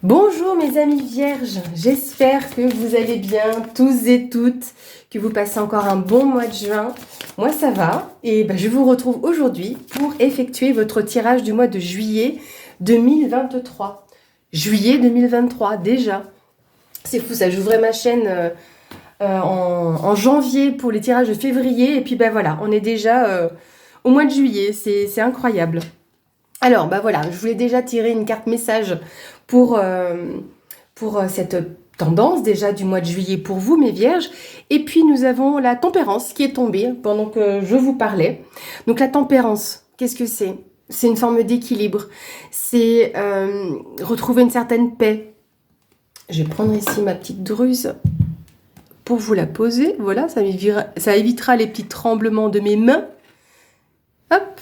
Bonjour mes amis vierges, j'espère que vous allez bien tous et toutes, que vous passez encore un bon mois de juin. Moi ça va et je vous retrouve aujourd'hui pour effectuer votre tirage du mois de juillet 2023. Juillet 2023 déjà, c'est fou ça, j'ouvrais ma chaîne en janvier pour les tirages de février et puis voilà, on est déjà au mois de juillet, c'est incroyable. Alors, voilà, je voulais déjà tirer une carte message pour, cette tendance déjà du mois de juillet pour vous, mes vierges. Et puis, nous avons la tempérance qui est tombée pendant que je vous parlais. Donc, la tempérance, qu'est-ce que c'est? C'est une forme d'équilibre. C'est retrouver une certaine paix. Je vais prendre ici ma petite druse pour vous la poser. Voilà, ça évitera les petits tremblements de mes mains. Hop!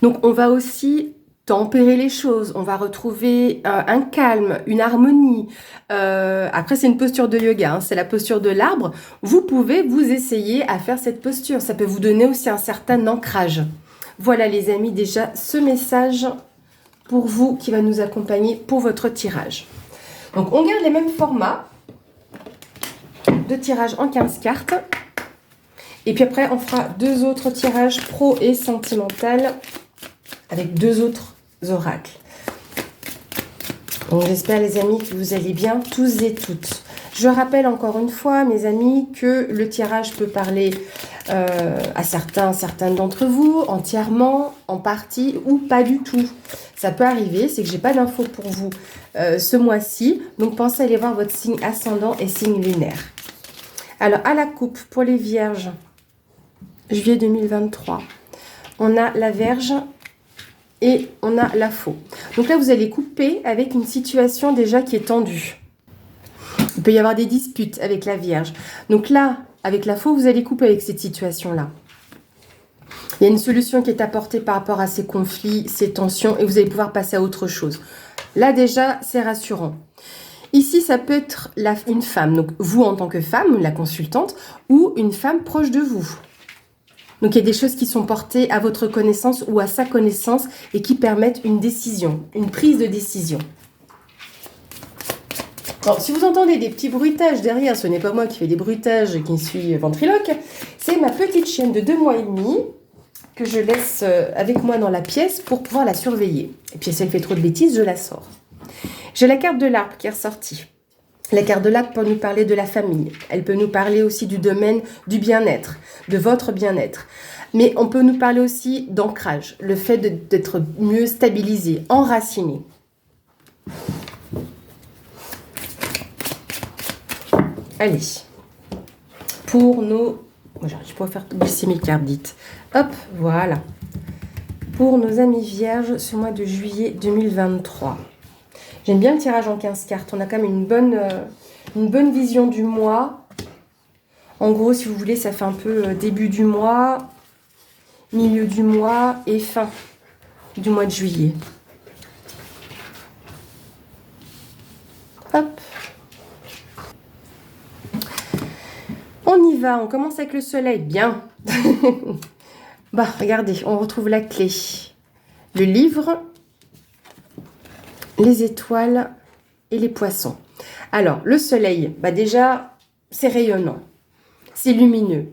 Donc, on va aussi tempérer les choses. On va retrouver un calme, une harmonie. Après, c'est une posture de yoga, hein, c'est la posture de l'arbre. Vous pouvez vous essayer à faire cette posture. Ça peut vous donner aussi un certain ancrage. Voilà, les amis, déjà, ce message pour vous qui va nous accompagner pour votre tirage. Donc, on garde les mêmes formats de tirage en 15 cartes. Et puis après, on fera deux autres tirages pro et sentimental avec deux autres oracles. Donc j'espère les amis que vous allez bien tous et toutes. Je rappelle encore une fois mes amis que le tirage peut parler à certaines d'entre vous entièrement, en partie ou pas du tout. Ça peut arriver, c'est que j'ai pas d'infos pour vous ce mois-ci. Donc pensez à aller voir votre signe ascendant et signe lunaire. Alors à la coupe pour les vierges, juillet 2023, on a la Vierge et on a la Faux. Donc là, vous allez couper avec une situation déjà qui est tendue. Il peut y avoir des disputes avec la Vierge. Donc là, avec la Faux, vous allez couper avec cette situation-là. Il y a une solution qui est apportée par rapport à ces conflits, ces tensions, et vous allez pouvoir passer à autre chose. Là, déjà, c'est rassurant. Ici, ça peut être une femme, donc vous en tant que femme, la consultante, ou une femme proche de vous. Donc, il y a des choses qui sont portées à votre connaissance ou à sa connaissance et qui permettent une décision, une prise de décision. Alors, si vous entendez des petits bruitages derrière, ce n'est pas moi qui fais des bruitages et qui suis ventriloque, c'est ma petite chienne de 2 mois et demi que je laisse avec moi dans la pièce pour pouvoir la surveiller. Et puis, si elle fait trop de bêtises, je la sors. J'ai la carte de l'arbre qui est ressortie. La carte de l'arbre peut nous parler de la famille. Elle peut nous parler aussi du domaine du bien-être, de votre bien-être. Mais on peut nous parler aussi d'ancrage, le fait d'être mieux stabilisé, enraciné. Allez, pour nos... Moi, j'arrive pas à faire glisser mes cartes dites. Hop, voilà. Pour nos amis vierges, ce mois de juillet 2023. J'aime bien le tirage en 15 cartes. On a quand même une bonne vision du mois. En gros, si vous voulez, ça fait un peu début du mois, milieu du mois et fin du mois de juillet. Hop. On y va. On commence avec le soleil. Bien. Regardez, on retrouve la clé. Le livre, les étoiles et les poissons. Alors, le soleil, déjà, c'est rayonnant, c'est lumineux,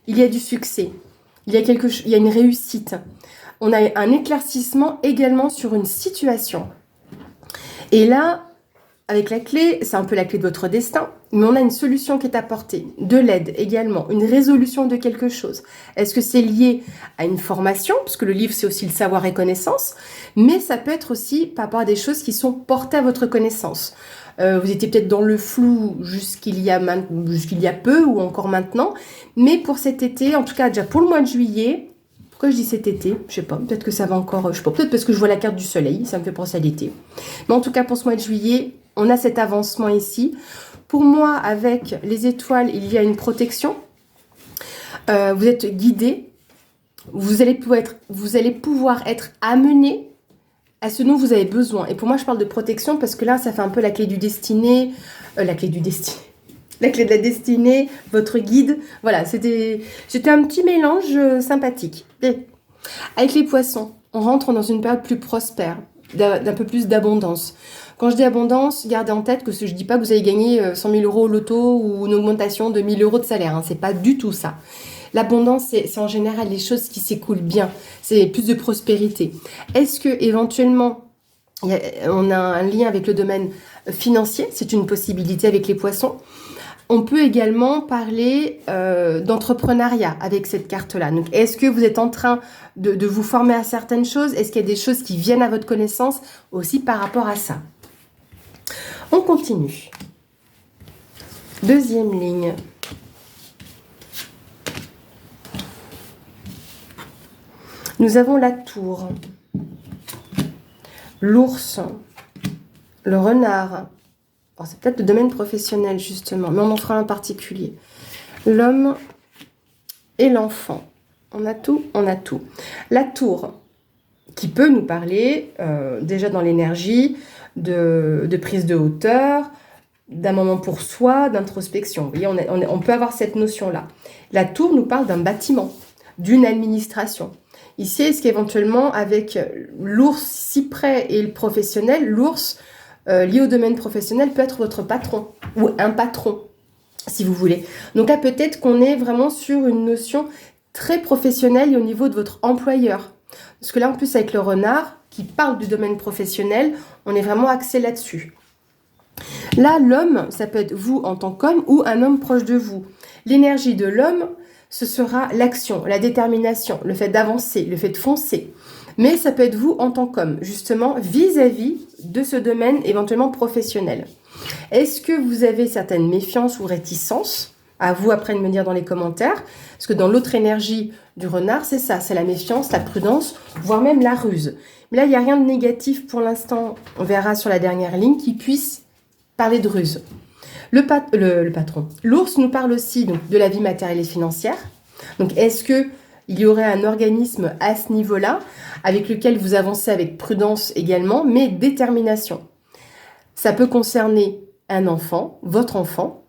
il y a du succès, il y a une réussite. On a un éclaircissement également sur une situation. Et là, avec la clé, c'est un peu la clé de votre destin, mais on a une solution qui est apportée, de l'aide également, une résolution de quelque chose. Est-ce que c'est lié à une formation, puisque le livre c'est aussi le savoir et connaissance, mais ça peut être aussi par rapport à des choses qui sont portées à votre connaissance. Vous étiez peut-être dans le flou jusqu'il y a peu ou encore maintenant, mais pour cet été, en tout cas déjà pour le mois de juillet, pourquoi je dis cet été? Je sais pas, peut-être que ça va encore, je sais pas, peut-être parce que je vois la carte du soleil, ça me fait penser à l'été. Mais en tout cas pour ce mois de juillet, on a cet avancement ici. Pour moi, avec les étoiles, il y a une protection. Vous êtes guidé. Vous allez pouvoir être amené à ce dont vous avez besoin. Et pour moi, je parle de protection parce que là, ça fait un peu la clé du destiné. La clé de la destinée, votre guide. Voilà, c'était un petit mélange sympathique. Et avec les poissons, on rentre dans une période plus prospère. d'un peu plus d'abondance. Quand je dis abondance, gardez en tête que je ne dis pas que vous allez gagner 100 000 euros au loto ou une augmentation de 1 000 euros de salaire. Hein. C'est pas du tout ça. L'abondance, c'est en général les choses qui s'écoulent bien. C'est plus de prospérité. Est-ce que éventuellement, on a un lien avec le domaine financier? C'est une possibilité avec les poissons. On peut également parler d'entrepreneuriat avec cette carte-là. Donc, est-ce que vous êtes en train de vous former à certaines choses? Est-ce qu'il y a des choses qui viennent à votre connaissance aussi par rapport à ça? On continue. Deuxième ligne. Nous avons la tour, l'ours, le renard. Alors, c'est peut-être le domaine professionnel justement, mais on en fera un particulier. L'homme et l'enfant. On a tout, on a tout. La tour, qui peut nous parler déjà dans l'énergie de prise de hauteur, d'un moment pour soi, d'introspection. Vous voyez, on peut avoir cette notion-là. La tour nous parle d'un bâtiment, d'une administration. Ici, est-ce qu'éventuellement, avec l'ours si près et le professionnel, l'ours lié au domaine professionnel peut être votre patron ou un patron, si vous voulez. Donc là, peut-être qu'on est vraiment sur une notion très professionnelle et au niveau de votre employeur. Parce que là, en plus, avec le renard, qui parle du domaine professionnel, on est vraiment axé là-dessus. Là, l'homme, ça peut être vous en tant qu'homme ou un homme proche de vous. L'énergie de l'homme, ce sera l'action, la détermination, le fait d'avancer, le fait de foncer. Mais ça peut être vous en tant qu'homme, justement, vis-à-vis de ce domaine éventuellement professionnel. Est-ce que vous avez certaines méfiances ou réticences? À vous après de me dire dans les commentaires. Parce que dans l'autre énergie du renard, c'est ça, c'est la méfiance, la prudence, voire même la ruse. Mais là, il n'y a rien de négatif pour l'instant, on verra sur la dernière ligne, qui puisse parler de ruse. Le patron. L'ours nous parle aussi donc, de la vie matérielle et financière. Donc, est-ce qu'il y aurait un organisme à ce niveau-là, avec lequel vous avancez avec prudence également, mais détermination? Ça peut concerner un enfant, votre enfant,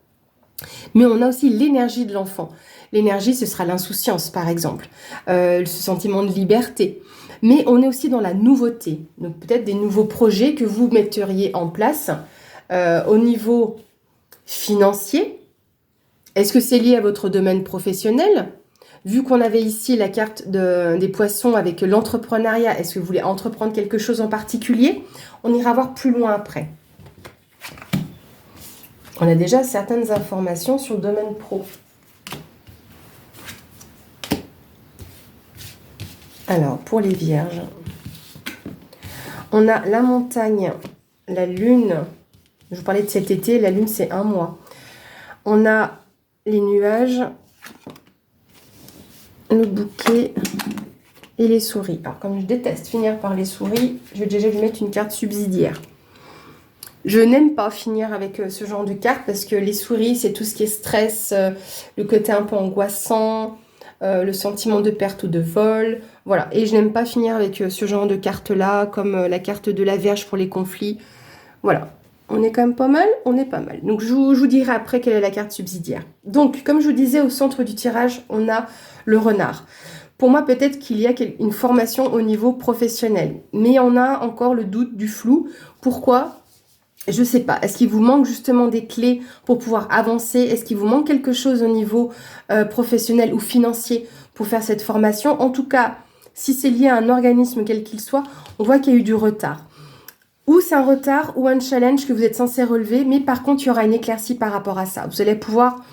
mais on a aussi l'énergie de l'enfant. L'énergie, ce sera l'insouciance, par exemple, ce sentiment de liberté. Mais on est aussi dans la nouveauté, donc peut-être des nouveaux projets que vous metteriez en place au niveau financier. Est-ce que c'est lié à votre domaine professionnel? Vu qu'on avait ici la carte des poissons avec l'entrepreneuriat, est-ce que vous voulez entreprendre quelque chose en particulier? On ira voir plus loin après. On a déjà certaines informations sur le domaine pro. Alors, pour les vierges, on a la montagne, la lune. Je vous parlais de cet été, la lune c'est 1 mois. On a les nuages, le bouquet et les souris. Alors, comme je déteste finir par les souris, je vais déjà lui mettre une carte subsidiaire. Je n'aime pas finir avec ce genre de carte parce que les souris, c'est tout ce qui est stress, le côté un peu angoissant, le sentiment de perte ou de vol. Voilà, et je n'aime pas finir avec ce genre de carte-là, comme la carte de la Vierge pour les conflits. Voilà, on est quand même pas mal, on est pas mal. Donc je vous dirai après quelle est la carte subsidiaire. Donc, comme je vous disais, au centre du tirage, on a le renard. Pour moi, peut-être qu'il y a une formation au niveau professionnel, mais on a encore le doute du flou. Pourquoi ? Je ne sais pas. Est-ce qu'il vous manque justement des clés pour pouvoir avancer? Est-ce qu'il vous manque quelque chose au niveau professionnel ou financier pour faire cette formation? En tout cas, si c'est lié à un organisme quel qu'il soit, on voit qu'il y a eu du retard. Ou c'est un retard ou un challenge que vous êtes censé relever, mais par contre, il y aura une éclaircie par rapport à ça. Vous allez pouvoir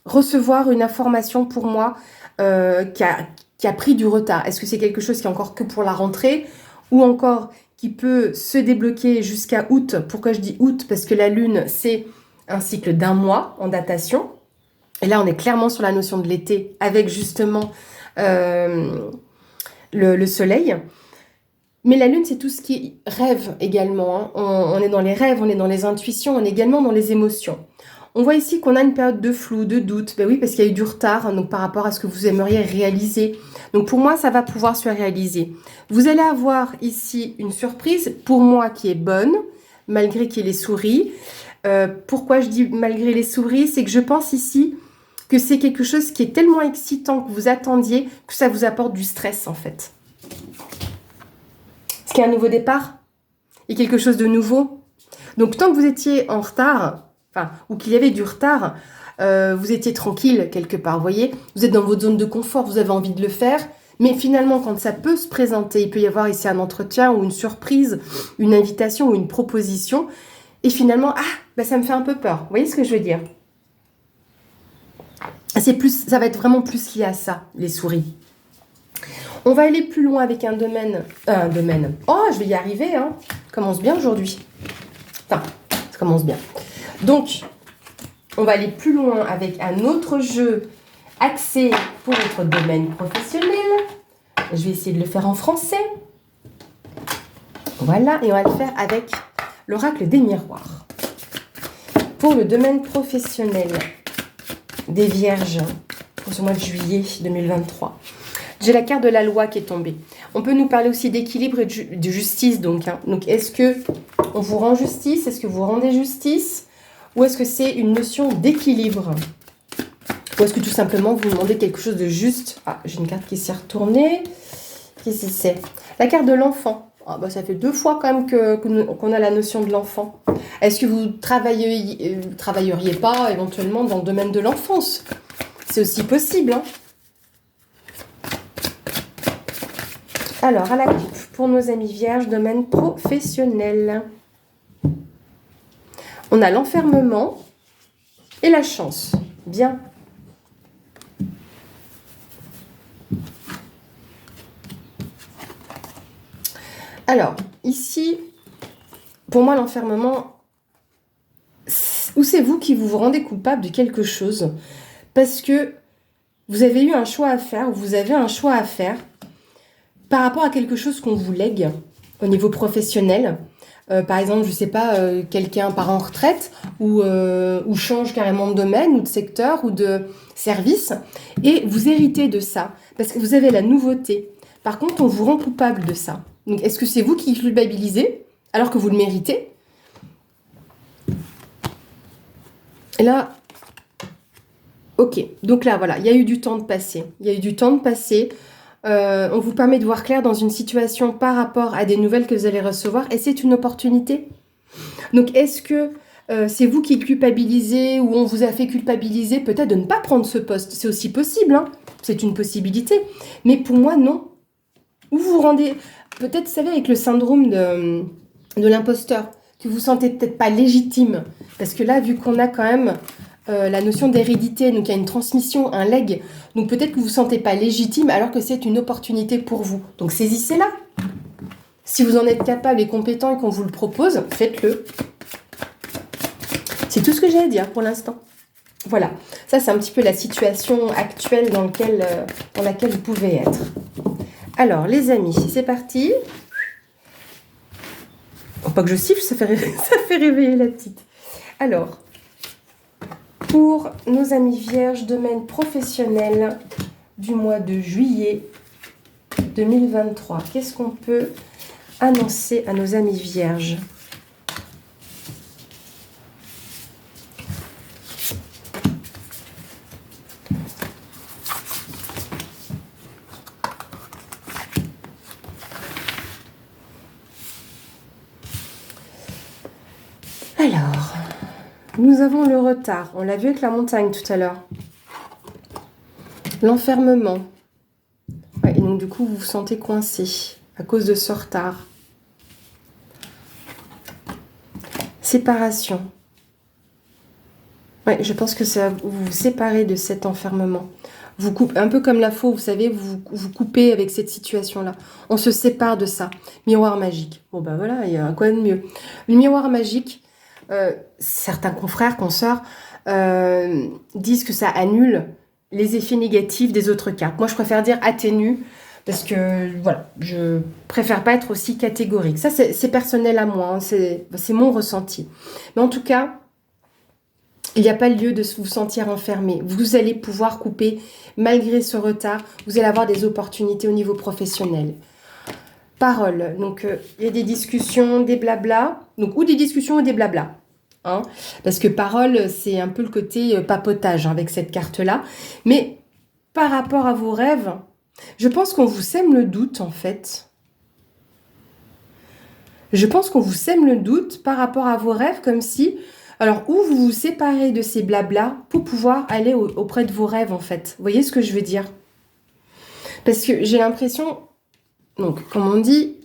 recevoir une information pour moi qui a pris du retard. Est-ce que c'est quelque chose qui est encore que pour la rentrée ou encore qui peut se débloquer jusqu'à août? Pourquoi je dis août? Parce que la lune, c'est un cycle d'1 mois en datation. Et là, on est clairement sur la notion de l'été avec justement le soleil. Mais la lune, c'est tout ce qui rêve également. Hein. On est dans les rêves, on est dans les intuitions, on est également dans les émotions. On voit ici qu'on a une période de flou, de doute. Ben oui, parce qu'il y a eu du retard hein, donc par rapport à ce que vous aimeriez réaliser. Donc pour moi, ça va pouvoir se réaliser. Vous allez avoir ici une surprise, pour moi, qui est bonne, malgré qu'il y ait les souris. Pourquoi je dis malgré les souris? C'est que je pense ici que c'est quelque chose qui est tellement excitant que vous attendiez que ça vous apporte du stress en fait. Est-ce qu'il y a un nouveau départ? et quelque chose de nouveau. Donc, tant que vous étiez en retard, enfin, ou qu'il y avait du retard, vous étiez tranquille quelque part, vous voyez. Vous êtes dans votre zone de confort, vous avez envie de le faire. Mais finalement, quand ça peut se présenter, il peut y avoir ici un entretien ou une surprise, une invitation ou une proposition. Et finalement, ça me fait un peu peur. Vous voyez ce que je veux dire? Ça va être vraiment plus lié à ça, les souris. On va aller plus loin avec un domaine. Oh, je vais y arriver, hein. Ça commence bien aujourd'hui. Enfin, ça commence bien. Donc, on va aller plus loin avec un autre jeu axé pour votre domaine professionnel. Je vais essayer de le faire en français. Voilà, et on va le faire avec l'oracle des miroirs. Pour le domaine professionnel des Vierges, pour ce mois de juillet 2023, j'ai la carte de la loi qui est tombée. On peut nous parler aussi d'équilibre et de justice. Donc, est-ce que on vous rend justice? Est-ce que vous rendez justice? Ou est-ce que c'est une notion d'équilibre? Ou est-ce que tout simplement vous demandez quelque chose de juste? J'ai une carte qui s'est retournée. Qu'est-ce que c'est? La carte de l'enfant. Ça fait 2 fois quand même qu'on a la notion de l'enfant. Est-ce que vous travailleriez pas éventuellement dans le domaine de l'enfance? C'est aussi possible, hein. Alors, à la coupe, pour nos amis vierges, domaine professionnel. On a l'enfermement et la chance. Bien. Alors, ici, pour moi, l'enfermement, ou c'est vous qui vous rendez coupable de quelque chose parce que vous avez eu un choix à faire, ou vous avez un choix à faire par rapport à quelque chose qu'on vous lègue au niveau professionnel. Par exemple, je ne sais pas, quelqu'un part en retraite ou change carrément de domaine ou de secteur ou de service et vous héritez de ça parce que vous avez la nouveauté. Par contre, on vous rend coupable de ça. Donc, est-ce que c'est vous qui culpabilisez alors que vous le méritez? Et là, ok. Donc là, voilà, il y a eu du temps de passer. On vous permet de voir clair dans une situation par rapport à des nouvelles que vous allez recevoir et c'est une opportunité. Donc, est-ce que c'est vous qui culpabilisez ou on vous a fait culpabiliser peut-être de ne pas prendre ce poste? C'est aussi possible, hein. C'est une possibilité. Mais pour moi, non. Ou vous vous rendez... Peut-être, vous savez, avec le syndrome de l'imposteur, que vous ne sentez peut-être pas légitime. Parce que là, vu qu'on a quand même la notion d'hérédité, donc il y a une transmission, un legs, donc peut-être que vous ne vous sentez pas légitime alors que c'est une opportunité pour vous. Donc saisissez-la. Si vous en êtes capable et compétent et qu'on vous le propose, faites-le. C'est tout ce que j'ai à dire pour l'instant. Voilà, ça c'est un petit peu la situation actuelle dans laquelle vous pouvez être. Alors, les amis, c'est parti. Oh, pas que je siffle, ça fait réveiller la petite. Alors, pour nos amis vierges, domaine professionnel du mois de juillet 2023, qu'est-ce qu'on peut annoncer à nos amis vierges? Alors, nous avons le retard. On l'a vu avec la montagne tout à l'heure. L'enfermement. Ouais, et donc, du coup, vous vous sentez coincé à cause de ce retard. Séparation. Ouais, je pense que ça vous vous séparez de cet enfermement. Vous coupez, un peu comme la faux, vous savez, vous coupez avec cette situation-là. On se sépare de ça. Miroir magique. Bon, ben voilà, il y a quoi de mieux? Le miroir magique, certains confrères, consoeurs, disent que ça annule les effets négatifs des autres cartes. Moi, je préfère dire atténue, parce que, voilà, je préfère pas être aussi catégorique. Ça, c'est personnel à moi, hein, c'est mon ressenti. Mais en tout cas, il n'y a pas lieu de vous sentir enfermé. Vous allez pouvoir couper malgré ce retard. Vous allez avoir des opportunités au niveau professionnel. Parole. Donc, il y a des discussions, des blabla. Donc, ou des discussions ou des blabla. Hein, parce que parole, c'est un peu le côté papotage, hein, avec cette carte-là. Mais par rapport à vos rêves, je pense qu'on vous sème le doute, en fait. Je pense qu'on vous sème le doute par rapport à vos rêves, comme si... Alors, où vous vous séparez de ces blablas pour pouvoir aller auprès de vos rêves, en fait. Vous voyez ce que je veux dire? Parce que j'ai l'impression... Donc, comme on dit,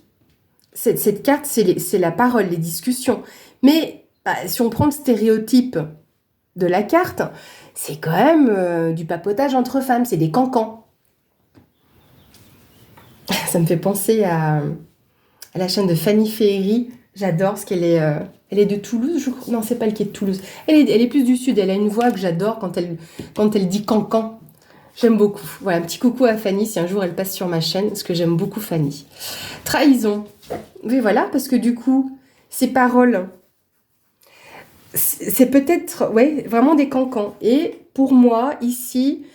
cette carte, c'est la parole, les discussions. Mais bah, si on prend le stéréotype de la carte, c'est quand même du papotage entre femmes, c'est des cancans. Ça me fait penser à la chaîne de Fanny Ferry. J'adore parce qu'elle est, elle est de Toulouse, je crois. Non, c'est pas elle qui est de Toulouse. Elle est plus du sud. Elle a une voix que j'adore quand elle dit cancan. J'aime beaucoup. Voilà, un petit coucou à Fanny si un jour elle passe sur ma chaîne, parce que j'aime beaucoup Fanny. Trahison. Oui, voilà, parce que du coup, ces paroles, c'est peut-être, ouais, vraiment des cancans. Et pour moi, ici,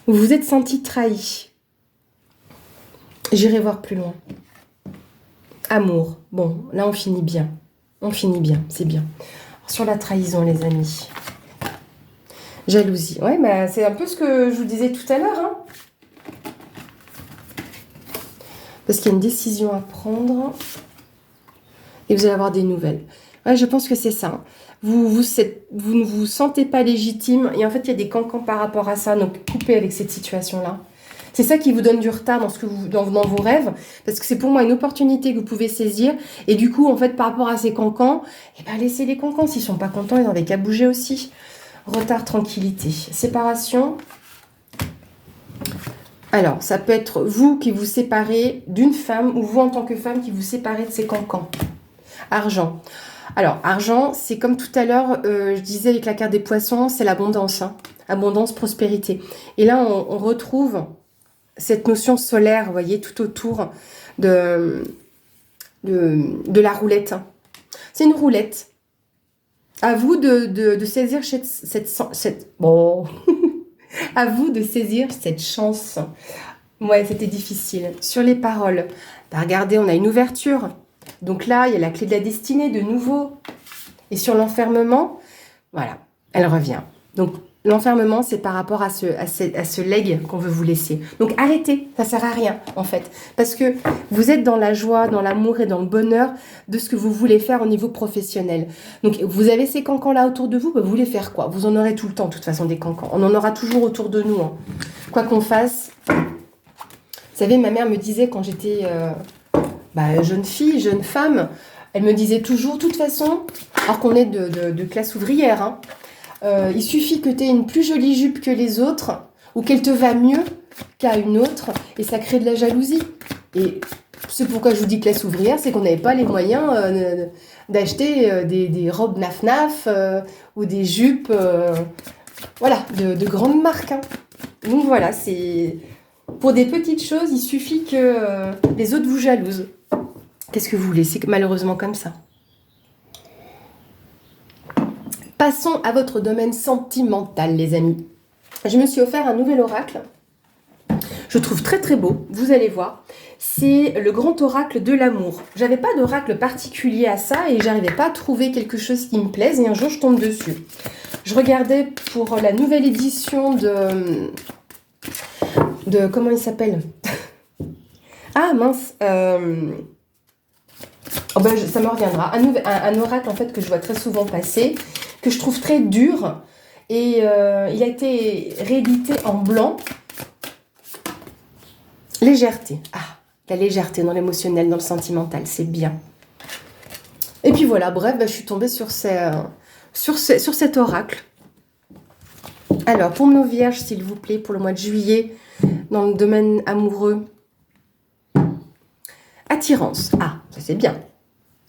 vous vous êtes senti trahi. J'irai voir plus loin. Amour. Bon, là, on finit bien. On finit bien, c'est bien. Alors, sur la trahison, les amis. Jalousie. Ouais, bah, c'est un peu ce que je vous disais tout à l'heure. Hein. Parce qu'il y a une décision à prendre. Et vous allez avoir des nouvelles. Ouais, je pense que c'est ça. Vous ne vous sentez pas légitime. Et en fait, il y a des cancans par rapport à ça. Donc, coupez avec cette situation-là. C'est ça qui vous donne du retard dans vos rêves. Parce que c'est pour moi une opportunité que vous pouvez saisir. Et du coup, en fait, par rapport à ces cancans, eh ben, laissez les cancans. S'ils ne sont pas contents, ils n'avaient qu'à bouger aussi. Retard, tranquillité. Séparation. Alors, ça peut être vous qui vous séparez d'une femme ou vous en tant que femme qui vous séparez de ces cancans. Argent. Alors, argent, c'est comme tout à l'heure, je disais avec la carte des poissons, c'est l'abondance. Hein. Abondance, prospérité. Et là, on retrouve cette notion solaire, vous voyez, tout autour de la roulette. C'est une roulette. À vous de saisir cette bon. À vous de saisir cette chance. Ouais, c'était difficile. Sur les paroles, bah, regardez, on a une ouverture. Donc là, il y a la clé de la destinée de nouveau. Et sur l'enfermement, voilà, elle revient. Donc l'enfermement, c'est par rapport à ce legs qu'on veut vous laisser. Donc arrêtez, ça sert à rien en fait. Parce que vous êtes dans la joie, dans l'amour et dans le bonheur de ce que vous voulez faire au niveau professionnel. Donc vous avez ces cancans-là autour de vous, bah, vous voulez faire quoi? Vous en aurez tout le temps, de toute façon, des cancans. On en aura toujours autour de nous. Hein. Quoi qu'on fasse. Vous savez, ma mère me disait quand j'étais jeune fille, jeune femme, elle me disait toujours, de toute façon, alors qu'on est de classe ouvrière, hein, il suffit que tu aies une plus jolie jupe que les autres ou qu'elle te va mieux qu'à une autre et ça crée de la jalousie. Et c'est pourquoi je vous dis classe ouvrière, c'est qu'on n'avait pas les moyens d'acheter des robes naf-naf ou des jupes voilà, de grandes marques. Hein. Donc voilà, c'est pour des petites choses, il suffit que les autres vous jalousent. Qu'est-ce que vous voulez? C'est malheureusement comme ça. Passons à votre domaine sentimental, les amis. Je me suis offert un nouvel oracle. Je trouve très très beau, vous allez voir. C'est le grand oracle de l'amour. J'avais pas d'oracle particulier à ça et j'arrivais pas à trouver quelque chose qui me plaise. Et un jour, je tombe dessus. Je regardais pour la nouvelle édition de comment il s'appelle? Ah mince. Oh ben, ça me reviendra. Un oracle en fait que je vois très souvent passer, que je trouve très dur. Et il a été réédité en blanc. Légèreté. Ah, la légèreté dans l'émotionnel, dans le sentimental, c'est bien. Et puis voilà, bref, je suis tombée sur cet oracle. Alors, pour nos vierges, s'il vous plaît, pour le mois de juillet, dans le domaine amoureux. Attirance. Ah, ça c'est bien.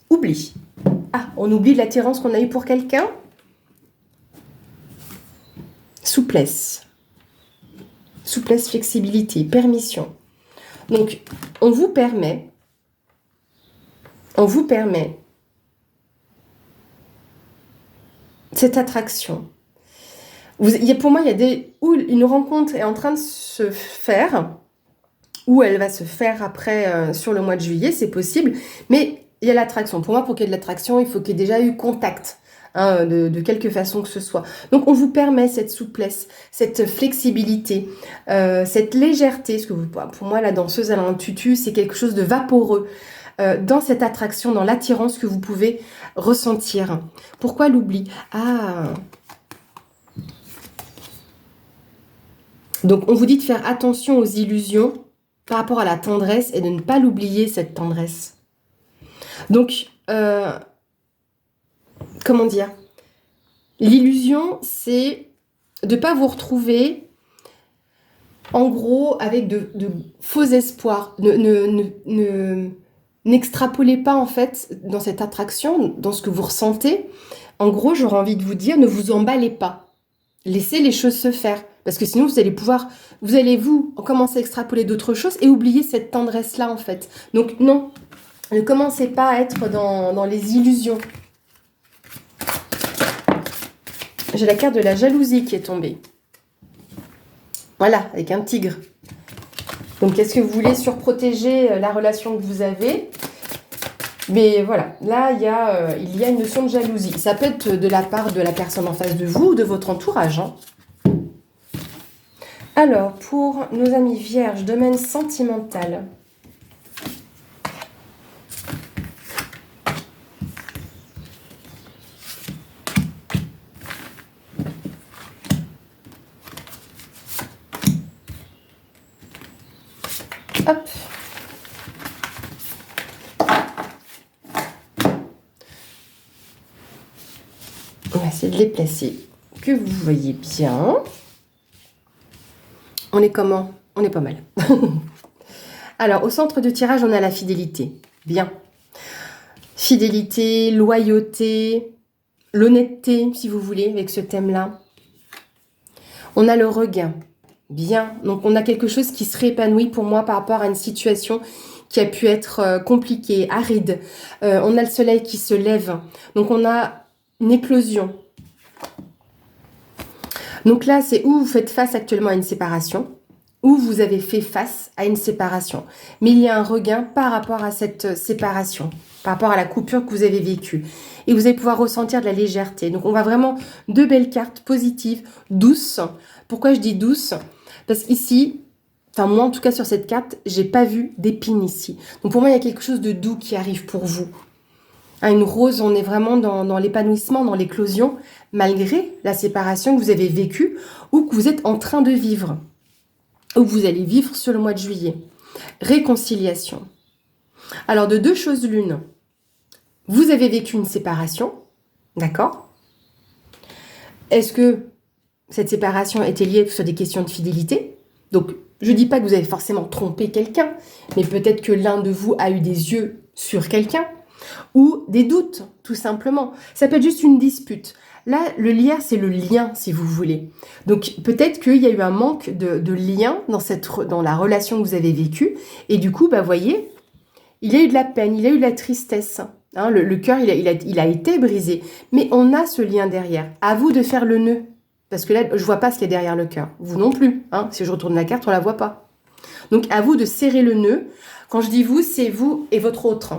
Oubli. Ah, on oublie l'attirance qu'on a eue pour quelqu'un. Souplesse. Souplesse, flexibilité, permission. Donc, on vous permet cette attraction. Pour moi, où une rencontre est en train de se faire, ou elle va se faire après sur le mois de juillet, c'est possible, mais il y a l'attraction. Pour moi, pour qu'il y ait de l'attraction, il faut qu'il y ait déjà eu contact. Hein, de quelque façon que ce soit. Donc, on vous permet cette souplesse, cette flexibilité, cette légèreté. Parce que pour moi, la danseuse, elle a un tutu, c'est quelque chose de vaporeux. dans cette attraction, dans l'attirance que vous pouvez ressentir. Pourquoi l'oubli? Ah, donc on vous dit de faire attention aux illusions par rapport à la tendresse et de ne pas l'oublier, cette tendresse. Donc, comment dire? L'illusion, c'est de ne pas vous retrouver, en gros, avec de faux espoirs. N'extrapolez pas, en fait, dans cette attraction, dans ce que vous ressentez. En gros, j'aurais envie de vous dire, ne vous emballez pas. Laissez les choses se faire. Parce que sinon, vous allez commencer à extrapoler d'autres choses et oublier cette tendresse-là, en fait. Donc, non, ne commencez pas à être dans les illusions. J'ai la carte de la jalousie qui est tombée. Voilà, avec un tigre. Donc, est-ce que vous voulez surprotéger la relation que vous avez? Mais voilà, là, il y a une notion de jalousie. Ça peut être de la part de la personne en face de vous ou de votre entourage. Hein. Alors, pour nos amis vierges, domaine sentimental. Hop. On va essayer de les placer, que vous voyez bien. On est comment? On est pas mal. Alors, au centre de tirage, on a la fidélité. Bien. Fidélité, loyauté, l'honnêteté, si vous voulez, avec ce thème-là. On a le regain. Bien. Donc, on a quelque chose qui se réépanouit pour moi par rapport à une situation qui a pu être compliquée, aride. On a le soleil qui se lève. Donc, on a une éclosion. Donc là, c'est où vous faites face actuellement à une séparation, où vous avez fait face à une séparation. Mais il y a un regain par rapport à cette séparation, par rapport à la coupure que vous avez vécue. Et vous allez pouvoir ressentir de la légèreté. Donc on voit vraiment deux belles cartes positives, douces. Pourquoi je dis douces? Parce qu'ici, enfin moi en tout cas sur cette carte, j'ai pas vu d'épines ici. Donc pour moi, il y a quelque chose de doux qui arrive pour vous. Une rose, on est vraiment dans l'épanouissement, dans l'éclosion, malgré la séparation que vous avez vécue ou que vous êtes en train de vivre, ou que vous allez vivre sur le mois de juillet. Réconciliation. Alors, de deux choses l'une. Vous avez vécu une séparation, d'accord? Est-ce que cette séparation était liée sur des questions de fidélité? Donc, je ne dis pas que vous avez forcément trompé quelqu'un, mais peut-être que l'un de vous a eu des yeux sur quelqu'un. Ou des doutes, tout simplement. Ça peut être juste une dispute. Là, le lien, c'est le lien, si vous voulez. Donc, peut-être qu'il y a eu un manque de lien dans la relation que vous avez vécue. Et du coup, bah, voyez, il y a eu de la peine, il y a eu de la tristesse. Hein, le cœur, il a été brisé. Mais on a ce lien derrière. À vous de faire le nœud. Parce que là, je ne vois pas ce qu'il y a derrière le cœur. Vous non plus. Hein, si je retourne la carte, on ne la voit pas. Donc, à vous de serrer le nœud. Quand je dis vous, c'est vous et votre autre.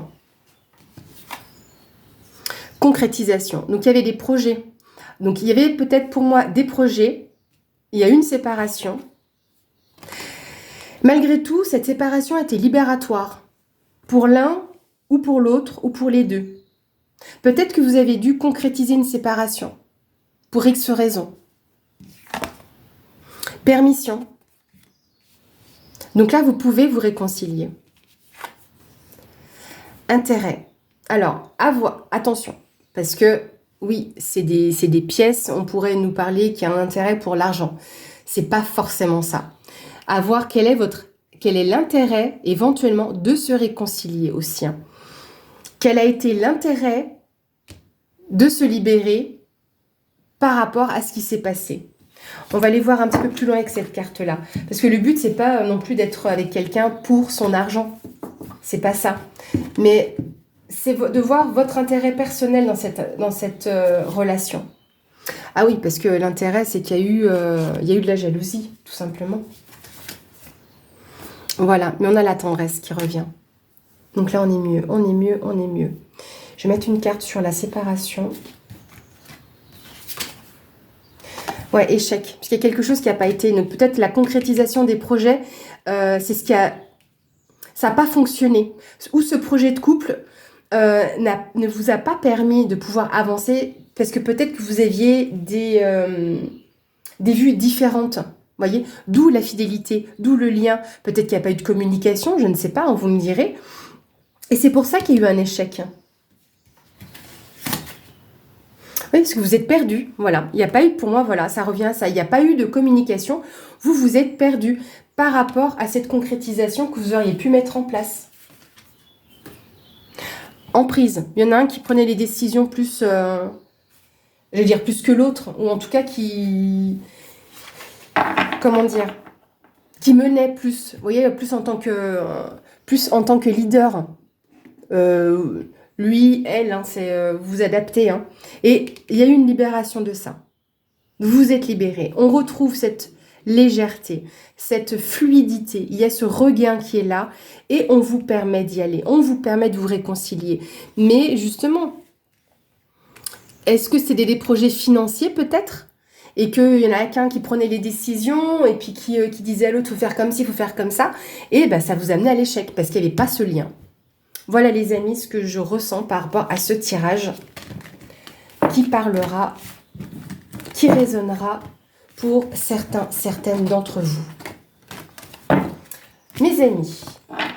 Concrétisation. Donc, il y avait des projets. Donc, il y avait peut-être pour moi des projets. Il y a eu une séparation. Malgré tout, cette séparation était libératoire. Pour l'un, ou pour l'autre, ou pour les deux. Peut-être que vous avez dû concrétiser une séparation. Pour X raisons. Permission. Donc là, vous pouvez vous réconcilier. Intérêt. Alors, attention. Parce que, oui, c'est des pièces, on pourrait nous parler qu'il y a un intérêt pour l'argent. C'est pas forcément ça. À voir quel est l'intérêt, éventuellement, de se réconcilier au sien. Quel a été l'intérêt de se libérer par rapport à ce qui s'est passé. On va aller voir un petit peu plus loin avec cette carte-là. Parce que le but, c'est pas non plus d'être avec quelqu'un pour son argent. C'est pas ça. Mais c'est de voir votre intérêt personnel dans cette relation. Ah oui, parce que l'intérêt, c'est qu'il y a eu de la jalousie, tout simplement. Voilà, mais on a la tendresse qui revient. Donc là, on est mieux, on est mieux, on est mieux. Je vais mettre une carte sur la séparation. Ouais, échec. Parce qu'il y a quelque chose qui n'a pas été. Donc peut-être la concrétisation des projets, c'est ça n'a pas fonctionné, ou ce projet de couple ne vous a pas permis de pouvoir avancer parce que peut-être que vous aviez des vues différentes. Voyez, d'où la fidélité, d'où le lien. Peut-être qu'il n'y a pas eu de communication, je ne sais pas, vous me direz. Et c'est pour ça qu'il y a eu un échec. Oui, parce que vous êtes perdu, voilà. Il n'y a pas eu, pour moi, voilà, ça revient à ça. Il n'y a pas eu de communication. Vous, vous êtes perdu par rapport à cette concrétisation que vous auriez pu mettre en place. Emprise. Il y en a un qui prenait les décisions plus, je vais dire plus que l'autre, ou en tout cas qui, comment dire, qui menait plus. Vous voyez, plus en tant que leader. Lui, elle, hein, c'est vous adapter. Hein. Et il y a eu une libération de ça. Vous êtes libéré. On retrouve cette légèreté, cette fluidité. Il y a ce regain qui est là et on vous permet d'y aller. On vous permet de vous réconcilier. Mais justement, est-ce que c'est des projets financiers peut-être ? Et qu'il y en a qu'un qui prenait les décisions et puis qui disait à l'autre, il faut faire comme ci, il faut faire comme ça. Et ben, ça vous amenait à l'échec parce qu'il n'y avait pas ce lien. Voilà les amis, ce que je ressens par rapport à ce tirage qui parlera, qui résonnera pour certaines d'entre vous. Mes amis,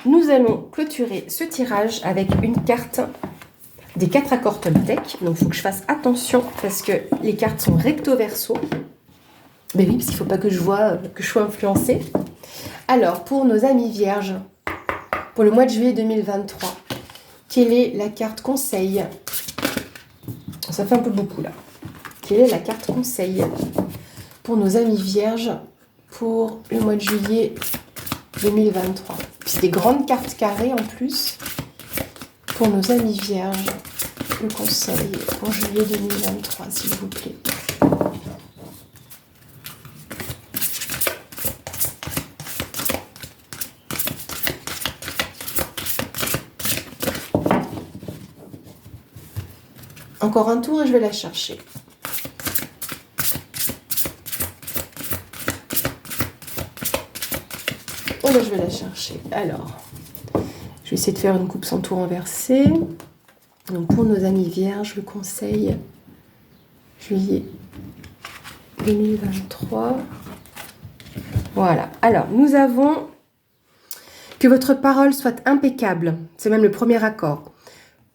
nous allons clôturer ce tirage avec une carte des 4 accords Toltec. Donc il faut que je fasse attention parce que les cartes sont recto verso. Ben oui, parce qu'il ne faut pas que je sois influencée. Alors, pour nos amis vierges, pour le mois de juillet 2023, quelle est la carte conseil? Ça fait un peu beaucoup là. Quelle est la carte conseil pour nos amis vierges pour le mois de juillet 2023? C'est des grandes cartes carrées en plus. Pour nos amis vierges, le conseil pour juillet 2023, s'il vous plaît. Encore un tour et je vais la chercher. Oh là, je vais la chercher. Alors, je vais essayer de faire une coupe sans tout renverser. Donc, pour nos amis vierges, le conseil juillet 2023. Voilà. Alors, nous avons que votre parole soit impeccable. C'est même le premier accord.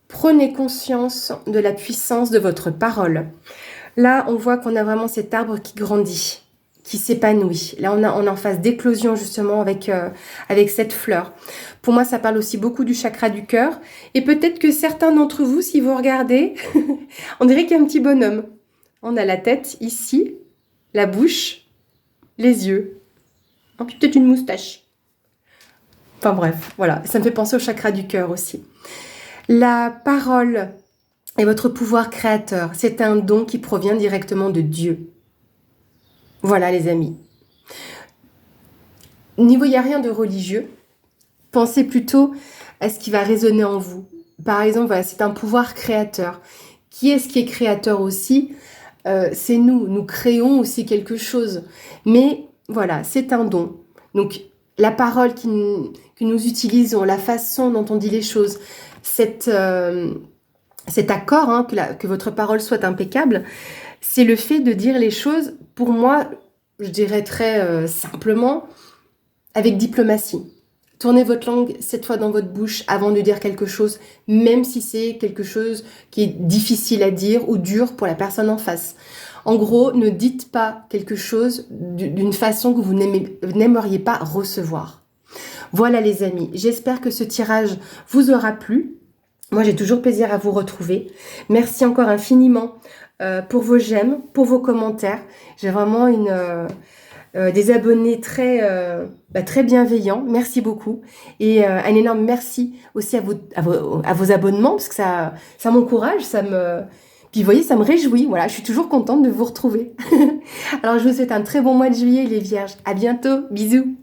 Prenez conscience de la puissance de votre parole. Là, on voit qu'on a vraiment cet arbre qui grandit, qui s'épanouit. Là, on est en phase d'éclosion justement avec cette fleur. Pour moi, ça parle aussi beaucoup du chakra du cœur. Et peut-être que certains d'entre vous, si vous regardez, on dirait qu'il y a un petit bonhomme. On a la tête ici, la bouche, les yeux, peut-être une moustache. Enfin bref, voilà. Ça me fait penser au chakra du cœur aussi. La parole et votre pouvoir créateur, c'est un don qui provient directement de Dieu. Voilà les amis. Niveau, il n'y a rien de religieux. Pensez plutôt à ce qui va résonner en vous. Par exemple, voilà, c'est un pouvoir créateur. Qui est-ce qui est créateur aussi ? C'est nous. Nous créons aussi quelque chose. Mais voilà, c'est un don. Donc, la parole que nous utilisons, la façon dont on dit les choses, cet accord, hein, que votre parole soit impeccable, c'est le fait de dire les choses, pour moi, je dirais très simplement, avec diplomatie. Tournez votre langue 7 fois dans votre bouche avant de dire quelque chose, même si c'est quelque chose qui est difficile à dire ou dur pour la personne en face. En gros, ne dites pas quelque chose d'une façon que vous n'aimeriez pas recevoir. Voilà les amis, j'espère que ce tirage vous aura plu. Moi, j'ai toujours plaisir à vous retrouver. Merci encore infiniment pour vos j'aime, pour vos commentaires. J'ai vraiment des abonnés très bienveillants. Merci beaucoup. Et un énorme merci aussi à vos abonnements, parce que ça m'encourage, Puis vous voyez, ça me réjouit. Voilà, je suis toujours contente de vous retrouver. Alors, je vous souhaite un très bon mois de juillet, les vierges. À bientôt. Bisous.